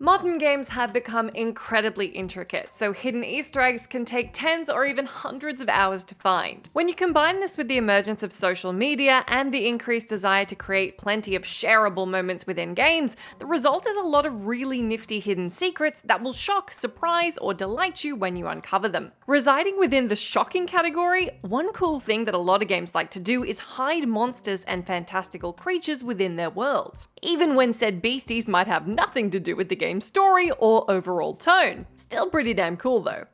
Modern games have become incredibly intricate, so hidden Easter eggs can take tens or even hundreds of hours to find. When you combine this with the emergence of social media and the increased desire to create plenty of shareable moments within games, the result is a lot of really nifty hidden secrets that will shock, surprise, or delight you when you uncover them. Residing within the shocking category, one cool thing that a lot of games like to do is hide monsters and fantastical creatures within their worlds, even when said beasties might have nothing to do with the game's story or overall tone. Still pretty damn cool though.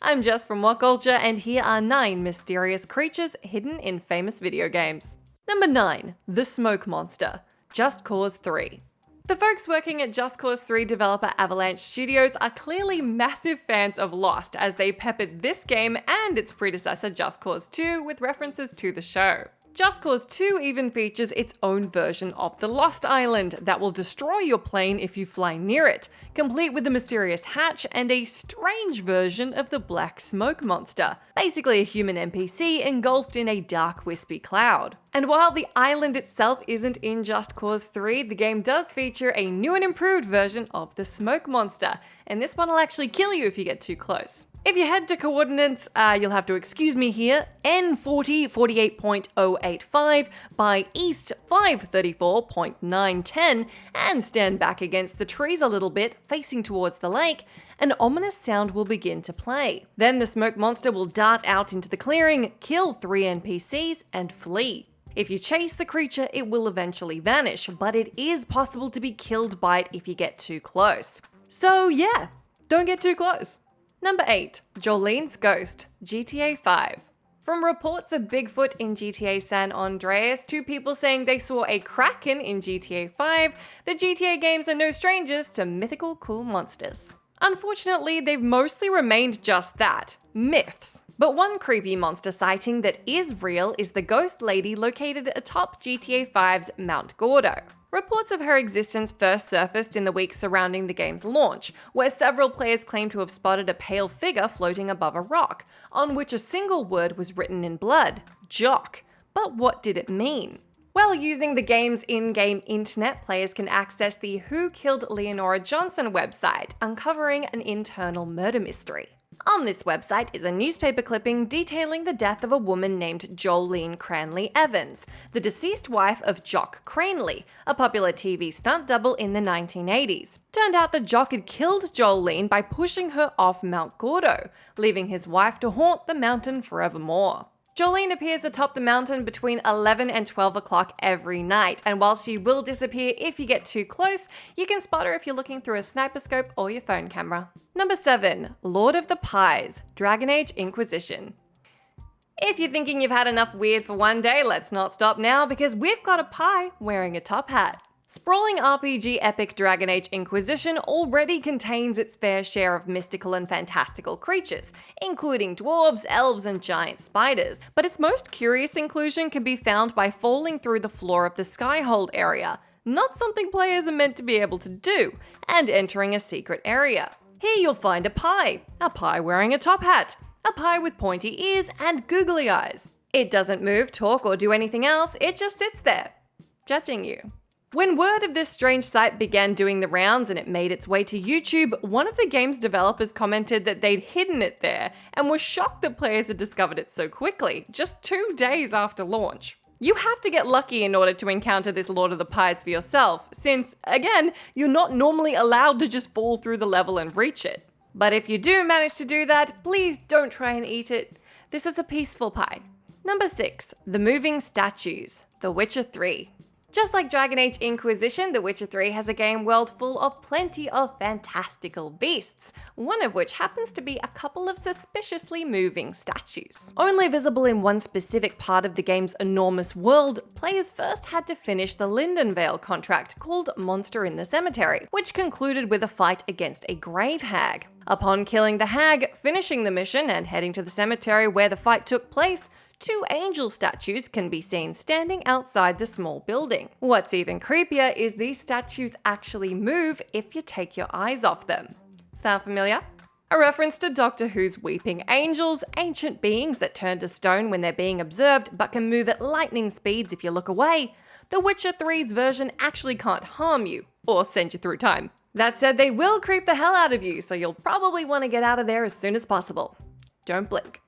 I'm Jess from WhatCulture, and here are 9 mysterious creatures hidden in famous video games. Number 9. The Smoke Monster. Just Cause 3. The folks working at Just Cause 3 developer Avalanche Studios are clearly massive fans of Lost, as they peppered this game and its predecessor Just Cause 2 with references to the show. Just Cause 2 even features its own version of the Lost Island that will destroy your plane if you fly near it, complete with a mysterious hatch and a strange version of the Black Smoke Monster, basically a human NPC engulfed in a dark wispy cloud. And while the island itself isn't in Just Cause 3, the game does feature a new and improved version of the Smoke Monster, and this one will actually kill you if you get too close. If you head to coordinates, you'll have to excuse me here, N40 48.085 by East 534.910, and stand back against the trees a little bit, facing towards the lake, an ominous sound will begin to play. Then the smoke monster will dart out into the clearing, kill 3 NPCs, and flee. If you chase the creature, it will eventually vanish, but it is possible to be killed by it if you get too close. So yeah, don't get too close. Number 8. Jolenes Ghost, GTA 5. From reports of Bigfoot in GTA San Andreas to people saying they saw a kraken in GTA 5, the GTA games are no strangers to mythical cool monsters. Unfortunately, they've mostly remained just that, myths. But one creepy monster sighting that is real is the ghost lady located atop GTA 5's Mount Gordo. Reports of her existence first surfaced in the weeks surrounding the game's launch, where several players claimed to have spotted a pale figure floating above a rock, on which a single word was written in blood: Jock. But what did it mean? Well, using the game's in-game internet, players can access the Who Killed Leonora Johnson website, uncovering an internal murder mystery. On this website is a newspaper clipping detailing the death of a woman named Jolene Cranley Evans, the deceased wife of Jock Cranley, a popular TV stunt double in the 1980s. Turned out that Jock had killed Jolene by pushing her off Mount Gordo, leaving his wife to haunt the mountain forevermore. Jolene appears atop the mountain between 11 and 12 o'clock every night, and while she will disappear if you get too close, you can spot her if you're looking through a sniper scope or your phone camera. Number 7. Lord of the Pies, Dragon Age Inquisition. If you're thinking you've had enough weird for one day, let's not stop now, because we've got a pie wearing a top hat. Sprawling RPG epic Dragon Age Inquisition already contains its fair share of mystical and fantastical creatures, including dwarves, elves, and giant spiders. But its most curious inclusion can be found by falling through the floor of the Skyhold area, not something players are meant to be able to do, and entering a secret area. Here you'll find a pie wearing a top hat, a pie with pointy ears and googly eyes. It doesn't move, talk, or do anything else, it just sits there, judging you. When word of this strange sight began doing the rounds and it made its way to YouTube, one of the game's developers commented that they'd hidden it there and was shocked that players had discovered it so quickly, just 2 days after launch. You have to get lucky in order to encounter this Lord of the Pies for yourself, since, again, you're not normally allowed to just fall through the level and reach it. But if you do manage to do that, please don't try and eat it. This is a peaceful pie. Number 6. The Moving Statues, The Witcher 3. Just like Dragon Age Inquisition, The Witcher 3 has a game world full of plenty of fantastical beasts, one of which happens to be a couple of suspiciously moving statues. Only visible in one specific part of the game's enormous world, players first had to finish the Lindenvale contract called Monster in the Cemetery, which concluded with a fight against a grave hag. Upon killing the hag, finishing the mission, and heading to the cemetery where the fight took place, 2 angel statues can be seen standing outside the small building. What's even creepier is these statues actually move if you take your eyes off them. Sound familiar? A reference to Doctor Who's weeping angels, ancient beings that turn to stone when they're being observed but can move at lightning speeds if you look away. The Witcher 3's version actually can't harm you or send you through time. That said, they will creep the hell out of you, so you'll probably want to get out of there as soon as possible. Don't blink.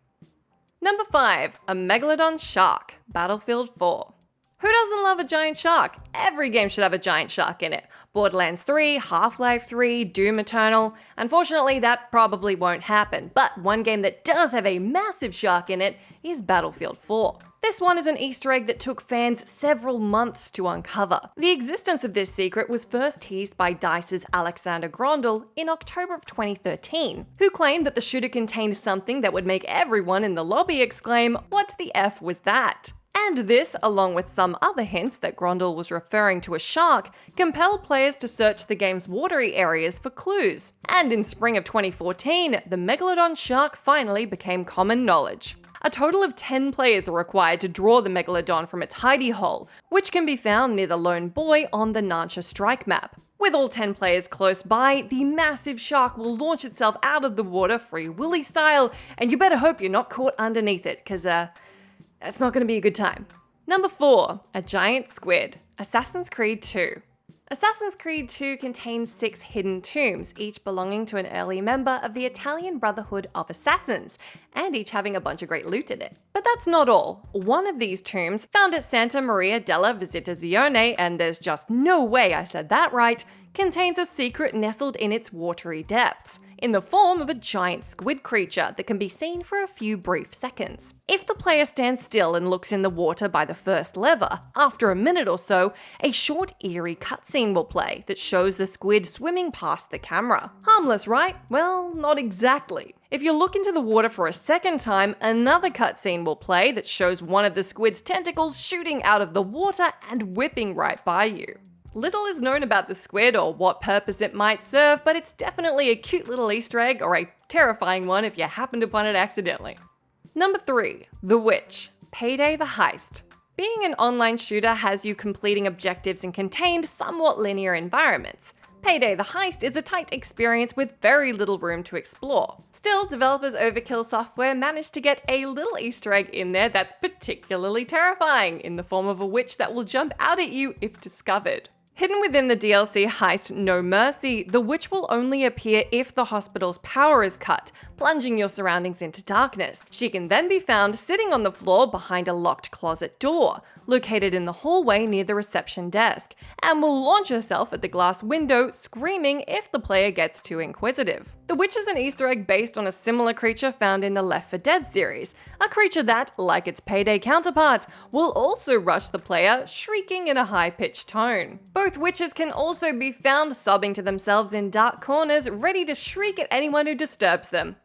Number 5. A Megalodon Shark, Battlefield 4. Who doesn't love a giant shark? Every game should have a giant shark in it. Borderlands 3, Half-Life 3, Doom Eternal. Unfortunately, that probably won't happen, but one game that does have a massive shark in it is Battlefield 4. This one is an Easter egg that took fans several months to uncover. The existence of this secret was first teased by DICE's Alexander Grondel in October of 2013, who claimed that the shooter contained something that would make everyone in the lobby exclaim, "What the F was that?" And this, along with some other hints that Grondel was referring to a shark, compelled players to search the game's watery areas for clues. And in spring of 2014, the Megalodon shark finally became common knowledge. A total of 10 players are required to draw the Megalodon from its hidey hole, which can be found near the Lone Boy on the Nansha Strike map. With all 10 players close by, the massive shark will launch itself out of the water Free Willy style, and you better hope you're not caught underneath it, because that's not going to be a good time. Number 4. A Giant Squid, Assassin's Creed 2. Assassin's Creed 2 contains 6 hidden tombs, each belonging to an early member of the Italian Brotherhood of Assassins, and each having a bunch of great loot in it. But that's not all. One of these tombs, found at Santa Maria della Visitazione, and there's just no way I said that right, contains a secret nestled in its watery depths, in the form of a giant squid creature that can be seen for a few brief seconds. If the player stands still and looks in the water by the first lever, after a minute or so, a short eerie cutscene will play that shows the squid swimming past the camera. Harmless, right? Well, not exactly. If you look into the water for a second time, another cutscene will play that shows one of the squid's tentacles shooting out of the water and whipping right by you. Little is known about the squid or what purpose it might serve, but it's definitely a cute little Easter egg, or a terrifying one if you happened upon it accidentally. Number 3. The Witch, Payday the Heist. Being an online shooter has you completing objectives in contained, somewhat linear environments. Payday the Heist is a tight experience with very little room to explore. Still, developers Overkill Software managed to get a little Easter egg in there that's particularly terrifying, in the form of a witch that will jump out at you if discovered. Hidden within the DLC heist No Mercy, the witch will only appear if the hospital's power is cut, plunging your surroundings into darkness. She can then be found sitting on the floor behind a locked closet door, located in the hallway near the reception desk, and will launch herself at the glass window, screaming if the player gets too inquisitive. The witch is an Easter egg based on a similar creature found in the Left 4 Dead series, a creature that, like its Payday counterpart, will also rush the player, shrieking in a high-pitched tone. Both witches can also be found sobbing to themselves in dark corners, ready to shriek at anyone who disturbs them,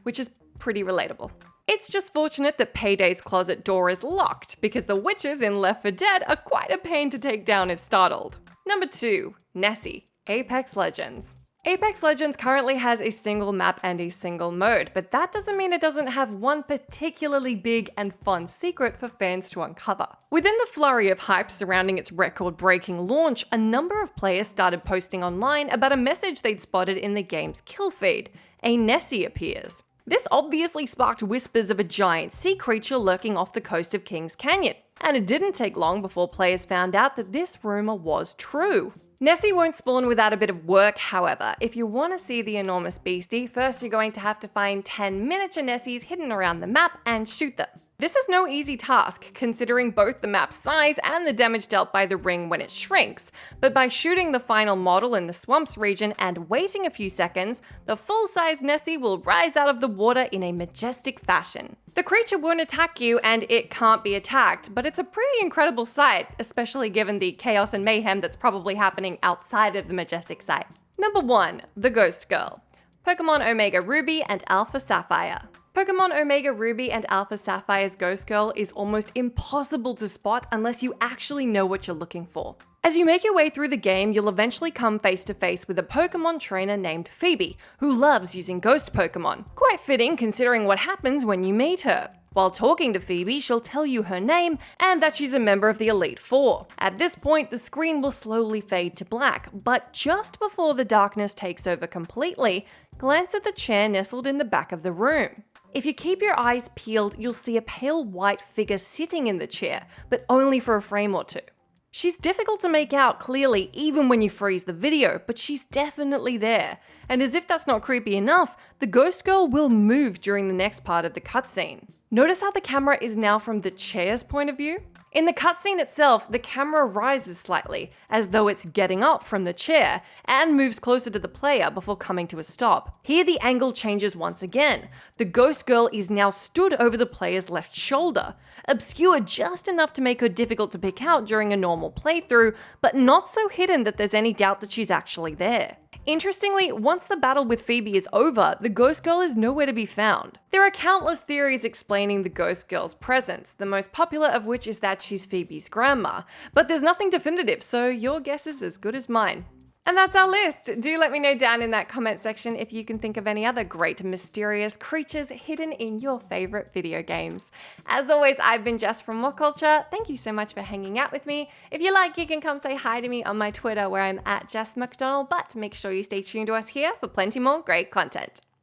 which is pretty relatable. It's just fortunate that Payday's closet door is locked, because the witches in Left 4 Dead are quite a pain to take down if startled. Number 2. Nessie, Apex Legends. Apex Legends currently has a single map and a single mode, but that doesn't mean it doesn't have one particularly big and fun secret for fans to uncover. Within the flurry of hype surrounding its record-breaking launch, a number of players started posting online about a message they'd spotted in the game's kill feed. A Nessie appears. This obviously sparked whispers of a giant sea creature lurking off the coast of Kings Canyon, and it didn't take long before players found out that this rumor was true. Nessie won't spawn without a bit of work, however. If you want to see the enormous beastie, first you're going to have to find 10 miniature Nessies hidden around the map and shoot them. This is no easy task, considering both the map's size and the damage dealt by the ring when it shrinks, but by shooting the final model in the swamps region and waiting a few seconds, the full-size Nessie will rise out of the water in a majestic fashion. The creature won't attack you and it can't be attacked, but it's a pretty incredible sight, especially given the chaos and mayhem that's probably happening outside of the majestic sight. Number 1. The Ghost Girl, Pokemon Omega Ruby and Alpha Sapphire. Pokemon Omega Ruby and Alpha Sapphire's Ghost Girl is almost impossible to spot unless you actually know what you're looking for. As you make your way through the game, you'll eventually come face to face with a Pokemon trainer named Phoebe, who loves using ghost Pokemon. Quite fitting considering what happens when you meet her. While talking to Phoebe, she'll tell you her name and that she's a member of the Elite Four. At this point, the screen will slowly fade to black, but just before the darkness takes over completely, glance at the chair nestled in the back of the room. If you keep your eyes peeled, you'll see a pale white figure sitting in the chair, but only for a frame or two. She's difficult to make out clearly even when you freeze the video, but she's definitely there. And as if that's not creepy enough, the ghost girl will move during the next part of the cutscene. Notice how the camera is now from the chair's point of view? In the cutscene itself, the camera rises slightly, as though it's getting up from the chair, and moves closer to the player before coming to a stop. Here the angle changes once again. The ghost girl is now stood over the player's left shoulder, obscured just enough to make her difficult to pick out during a normal playthrough, but not so hidden that there's any doubt that she's actually there. Interestingly, once the battle with Phoebe is over, the ghost girl is nowhere to be found. There are countless theories explaining the ghost girl's presence, the most popular of which is that she's Phoebe's grandma, but there's nothing definitive, so your guess is as good as mine. And that's our list. Do let me know down in that comment section if you can think of any other great mysterious creatures hidden in your favorite video games. As always, I've been Jess from WhatCulture. Thank you so much for hanging out with me. If you like, you can come say hi to me on my Twitter where I'm @JessMcDonald, but make sure you stay tuned to us here for plenty more great content.